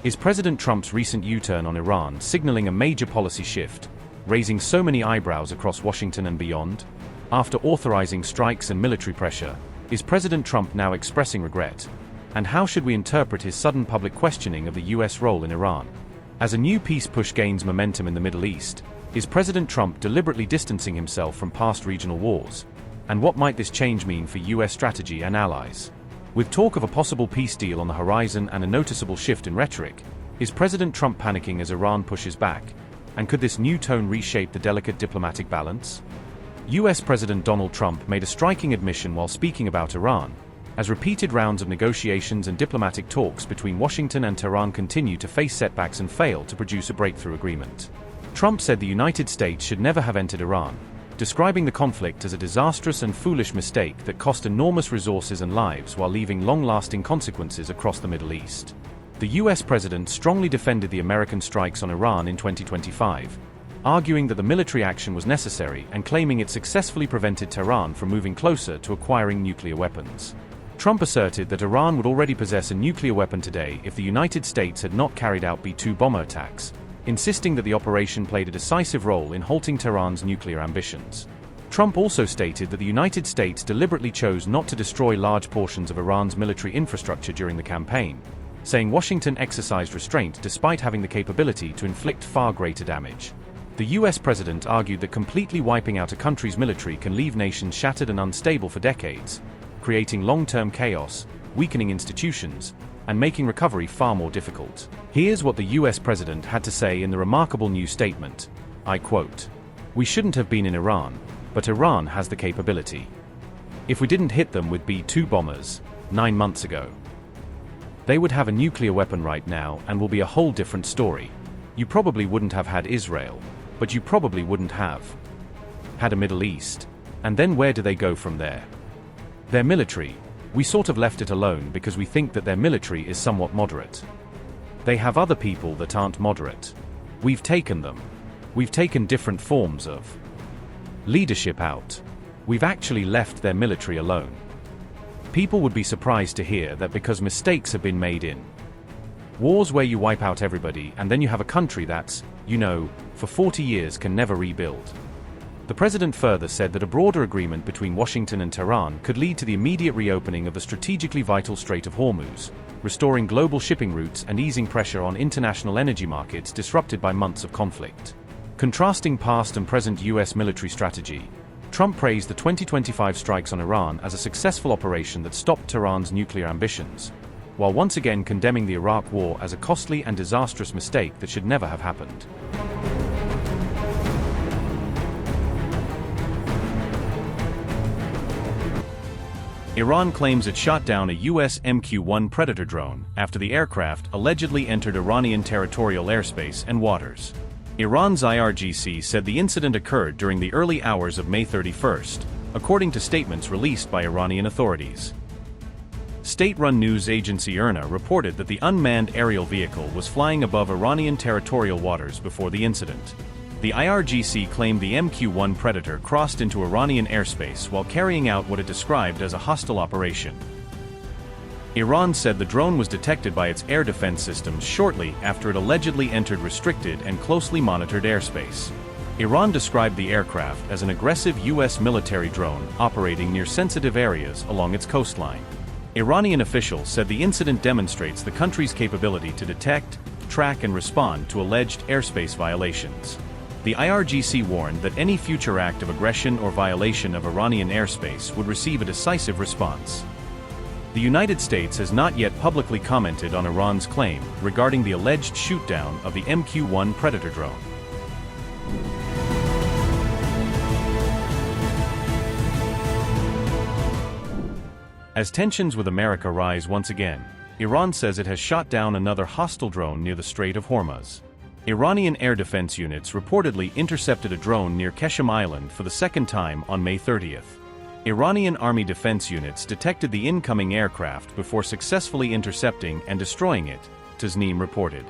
Is President Trump's recent U-turn on Iran signaling a major policy shift, raising so many eyebrows across Washington and beyond? After authorizing strikes and military pressure, is President Trump now expressing regret? And how should we interpret his sudden public questioning of the U.S. role in Iran? As a new peace push gains momentum in the Middle East, is President Trump deliberately distancing himself from past regional wars? And what might this change mean for U.S. strategy and allies? With talk of a possible peace deal on the horizon and a noticeable shift in rhetoric, is President Trump panicking as Iran pushes back? And could this new tone reshape the delicate diplomatic balance? U.S. President Donald Trump made a striking admission while speaking about Iran, as repeated rounds of negotiations and diplomatic talks between Washington and Tehran continue to face setbacks and fail to produce a breakthrough agreement. Trump said the United States should never have entered Iran, describing the conflict as a disastrous and foolish mistake that cost enormous resources and lives while leaving long-lasting consequences across the Middle East. The U.S. president strongly defended the American strikes on Iran in 2025, arguing that the military action was necessary and claiming it successfully prevented Tehran from moving closer to acquiring nuclear weapons. Trump asserted that Iran would already possess a nuclear weapon today if the United States had not carried out B-2 bomber attacks, insisting that the operation played a decisive role in halting Tehran's nuclear ambitions. Trump also stated that the United States deliberately chose not to destroy large portions of Iran's military infrastructure during the campaign, saying Washington exercised restraint despite having the capability to inflict far greater damage. The U.S. president argued that completely wiping out a country's military can leave nations shattered and unstable for decades, creating long-term chaos, weakening institutions, and making recovery far more difficult. Here's what the U.S. president had to say in the remarkable new statement. I quote, "We shouldn't have been in Iran, but Iran has the capability. If we didn't hit them with B-2 bombers 9 months ago, they would have a nuclear weapon right now and will be a whole different story. You probably wouldn't have had Israel, but you probably wouldn't have had a Middle East. And then where do they go from there? Their military, we sort of left it alone because we think that their military is somewhat moderate. They have other people that aren't moderate. We've taken them. We've taken different forms of leadership out. We've actually left their military alone. People would be surprised to hear that because mistakes have been made in wars where you wipe out everybody and then you have a country that's, for 40 years can never rebuild." The president further said that a broader agreement between Washington and Tehran could lead to the immediate reopening of the strategically vital Strait of Hormuz, restoring global shipping routes and easing pressure on international energy markets disrupted by months of conflict. Contrasting past and present U.S. military strategy, Trump praised the 2025 strikes on Iran as a successful operation that stopped Tehran's nuclear ambitions, while once again condemning the Iraq War as a costly and disastrous mistake that should never have happened. Iran claims it shot down a U.S. MQ-1 Predator drone after the aircraft allegedly entered Iranian territorial airspace and waters. Iran's IRGC said the incident occurred during the early hours of May 31st, according to statements released by Iranian authorities. State-run news agency IRNA reported that the unmanned aerial vehicle was flying above Iranian territorial waters before the incident. The IRGC claimed the MQ-1 Predator crossed into Iranian airspace while carrying out what it described as a hostile operation. Iran said the drone was detected by its air defense systems shortly after it allegedly entered restricted and closely monitored airspace. Iran described the aircraft as an aggressive U.S. military drone operating near sensitive areas along its coastline. Iranian officials said the incident demonstrates the country's capability to detect, track and respond to alleged airspace violations. The IRGC warned that any future act of aggression or violation of Iranian airspace would receive a decisive response. The United States has not yet publicly commented on Iran's claim regarding the alleged shootdown of the MQ-1 Predator drone. As tensions with America rise once again, Iran says it has shot down another hostile drone near the Strait of Hormuz. Iranian air defense units reportedly intercepted a drone near Qeshm Island for the second time on May 30th. Iranian army defense units detected the incoming aircraft before successfully intercepting and destroying it, Tasnim reported.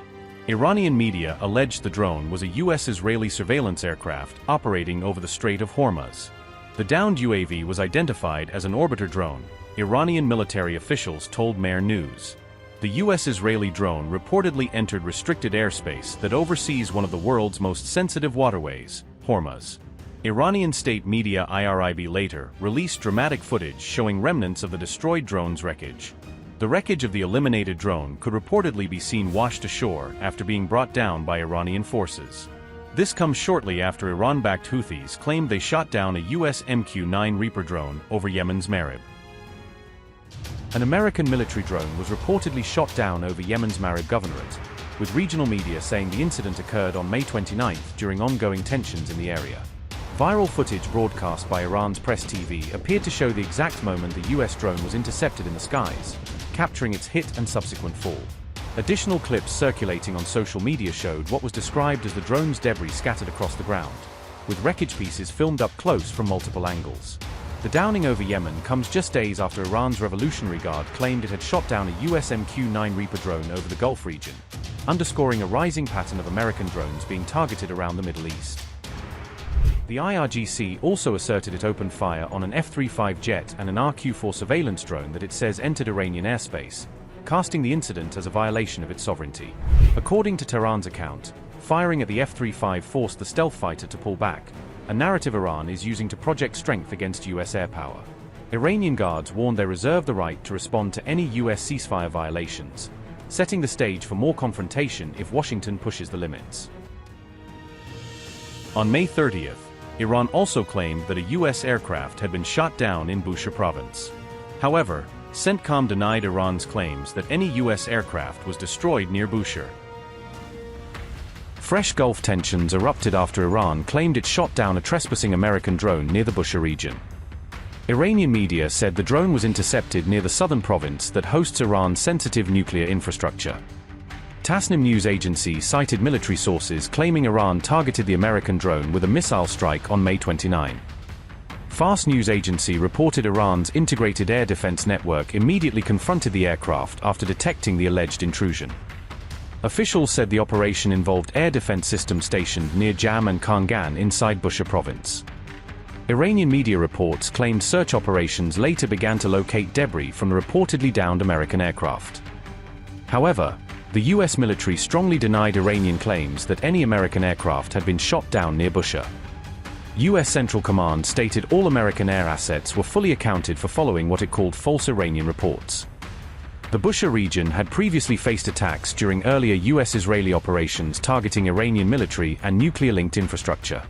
Iranian media alleged the drone was a U.S.-Israeli surveillance aircraft operating over the Strait of Hormuz. The downed UAV was identified as an orbiter drone, Iranian military officials told Mer News. The The US-Israeli drone reportedly entered restricted airspace that oversees one of the world's most sensitive waterways, Hormuz. Iranian state media IRIB later released dramatic footage showing remnants of the destroyed drone's wreckage. The wreckage of the eliminated drone could reportedly be seen washed ashore after being brought down by Iranian forces. This comes shortly after Iran-backed Houthis claimed they shot down a US MQ-9 Reaper drone over Yemen's Marib. An American military drone was reportedly shot down over Yemen's Marib Governorate, with regional media saying the incident occurred on May 29 during ongoing tensions in the area. Viral footage broadcast by Iran's press TV appeared to show the exact moment the US drone was intercepted in the skies, capturing its hit and subsequent fall. Additional clips circulating on social media showed what was described as the drone's debris scattered across the ground, with wreckage pieces filmed up close from multiple angles. The downing over Yemen comes just days after Iran's Revolutionary Guard claimed it had shot down a US MQ-9 Reaper drone over the Gulf region, underscoring a rising pattern of American drones being targeted around the Middle East. The IRGC also asserted it opened fire on an F-35 jet and an RQ-4 surveillance drone that it says entered Iranian airspace, casting the incident as a violation of its sovereignty. According to Tehran's account, firing at the F-35 forced the stealth fighter to pull back, a narrative Iran is using to project strength against US air power. Iranian guards warned they reserve the right to respond to any US ceasefire violations, setting the stage for more confrontation if Washington pushes the limits. On May 30th, Iran also claimed that a US aircraft had been shot down in Bushehr province. However, CENTCOM denied Iran's claims that any US aircraft was destroyed near Bushehr. Fresh Gulf tensions erupted after Iran claimed it shot down a trespassing American drone near the Bushehr region. Iranian media said the drone was intercepted near the southern province that hosts Iran's sensitive nuclear infrastructure. Tasnim news agency cited military sources claiming Iran targeted the American drone with a missile strike on May 29. Fars news agency reported Iran's integrated air defense network immediately confronted the aircraft after detecting the alleged intrusion. Officials said the operation involved air defense systems stationed near Jam and Kangan inside Bushehr province. Iranian media reports claimed search operations later began to locate debris from the reportedly downed American aircraft. However, the US military strongly denied Iranian claims that any American aircraft had been shot down near Bushehr. US Central Command stated all American air assets were fully accounted for following what it called false Iranian reports. The Bushehr region had previously faced attacks during earlier US-Israeli operations targeting Iranian military and nuclear-linked infrastructure.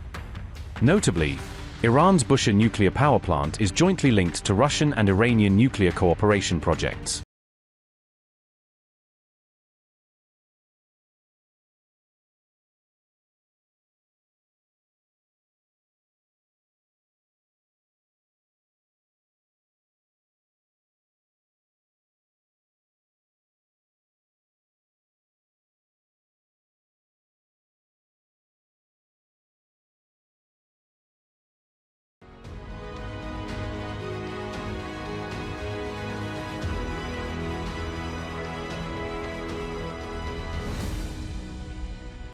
Notably, Iran's Bushehr nuclear power plant is jointly linked to Russian and Iranian nuclear cooperation projects.